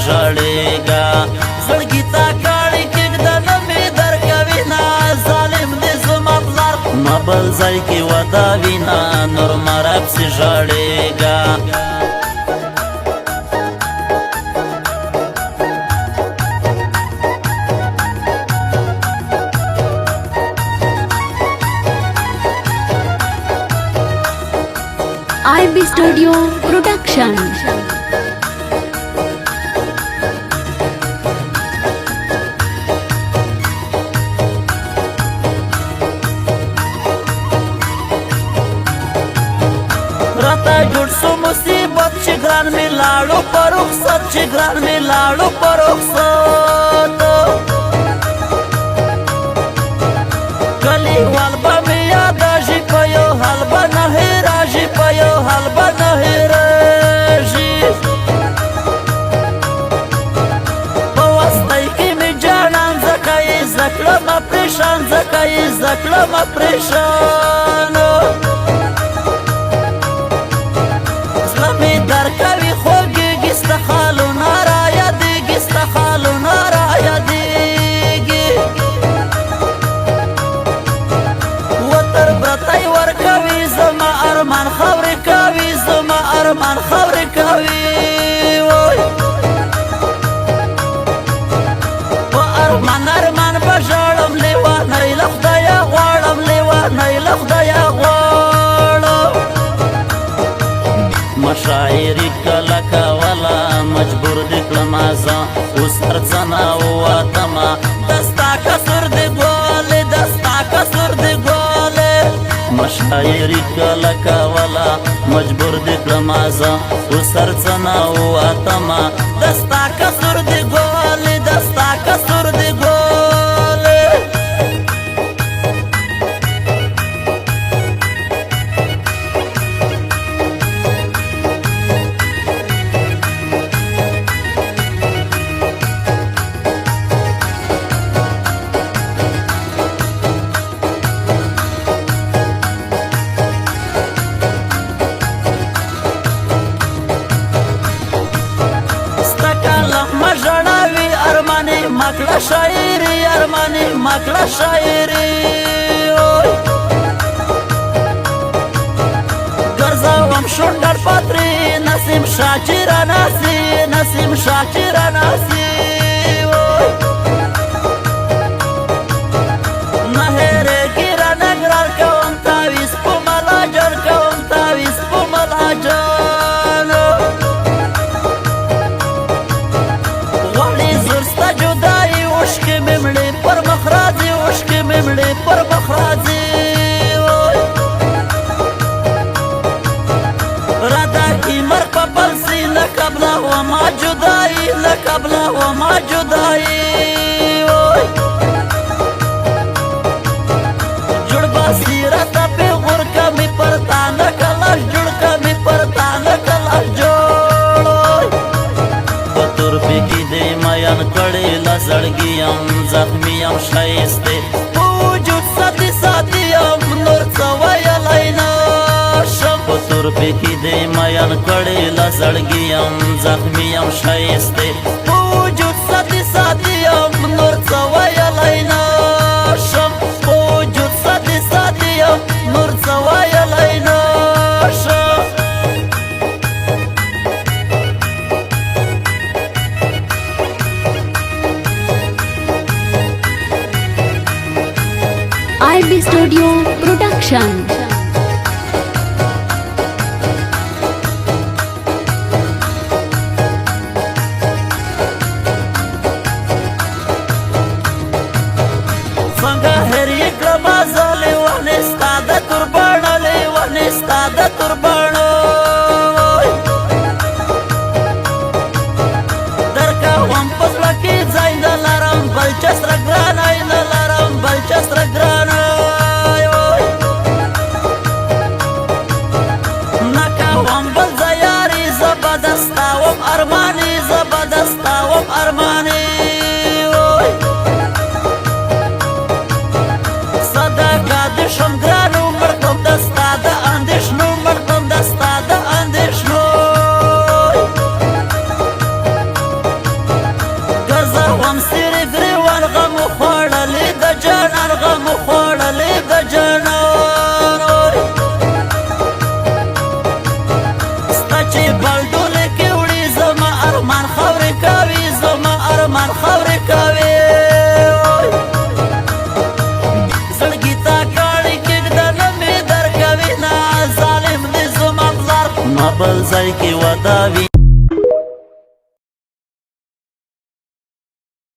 ژړېږه زړګي ته کاڼي کېږده نه مې درکوي نه ظالم دې زما پلار ما بل ځای کې وداوي نه نور مره پسې ژړېږه IB Studio Production. راته جوړ سو مصیبت چې ګران مې لاړو په رخصت چې ګران مې لاړو په رخصت کلیوال به مې یادېږي په یو حال به نه هېرېږي په یو حال به نه هېرېږي په وستی کې مې جانان ځکه یې زده کړمه پرېشان ځکه یې زده کړمه پرېشان زړه مې درکوي خوږېږي ستا خالونه رایادېږي ستا خالونه رایادېږي وتر برتی ورکوي زما ارمان خاورې کوي زما ارمان خاورې کوي په ارمان ارمان به ژاړم لیوانۍ له خدایه غواړم لیوانۍ له خدایه غواړم مشاعرې کله کوله مجبور دې کړمه زه اوس هر څه نه ووتمه دا ستا قصور دې ګلې دا ستا قصور دې ګلې مشاعرې کله کوله مجبور دې کړمه زه اوس هر څه نه ووتمه دا ستا قصور دې ګلې دا ستا قصور دې ګلې مکړه شاعري ارماني مکړه شاعري ګرځوم شونډر پتري نسیم شاچره ناسي نسیم شاچره ناسي نه هېرېږي رانه ګران کوم تاویز په ملا جان کوم تاویز په ملا جان غواړي زور ستا جدایي اوښکې مې مړې پر مخ راځي اوښکې مې مړې پر مخ راځي راته کې مرګ په بل سي له قبله وما جدایي له قبله وما جدایي جوړ باسي راته پیغور که مې پر تا نه کلاش جوړ که مې پر تا نه کلاش جوړ په تورپې کې دې میان کړې له زړګي یم زخمي یم ښایستې په وجود ساتي ساتي یم نور څه ویلی نه شم په تورپې کې دې میان کړې له زړګي یم زخمي یم ښایستې په وجود ساتي ساتي یم نور څه ویلی نه شم په وجود ساتي ساتي یم نور څه ویلی نه شم IB Studio Production. څنګه هېر یې کړمه زه لیونې ستا د تورباڼه لیونې ستا د تورباڼه درکوم په زړه کې ځای نه لرم بل چا سره ګرانی نه لرم بل چا سره ګرانی نه کوم بل ځای یاري زه به دستا وم ارماني زه به دستا وم ارماني شم سیری گریوان غم خوړلې د جانان غم خوړلې د جانان ستا چې بلډولې کې وړي زما ارمان خاورې کوي زما ارمان خاورې کوي زړګي تا کاڼي کېږده نه مې درکوي نه ظالم دې زما پلار ما بل ځای کې وداوي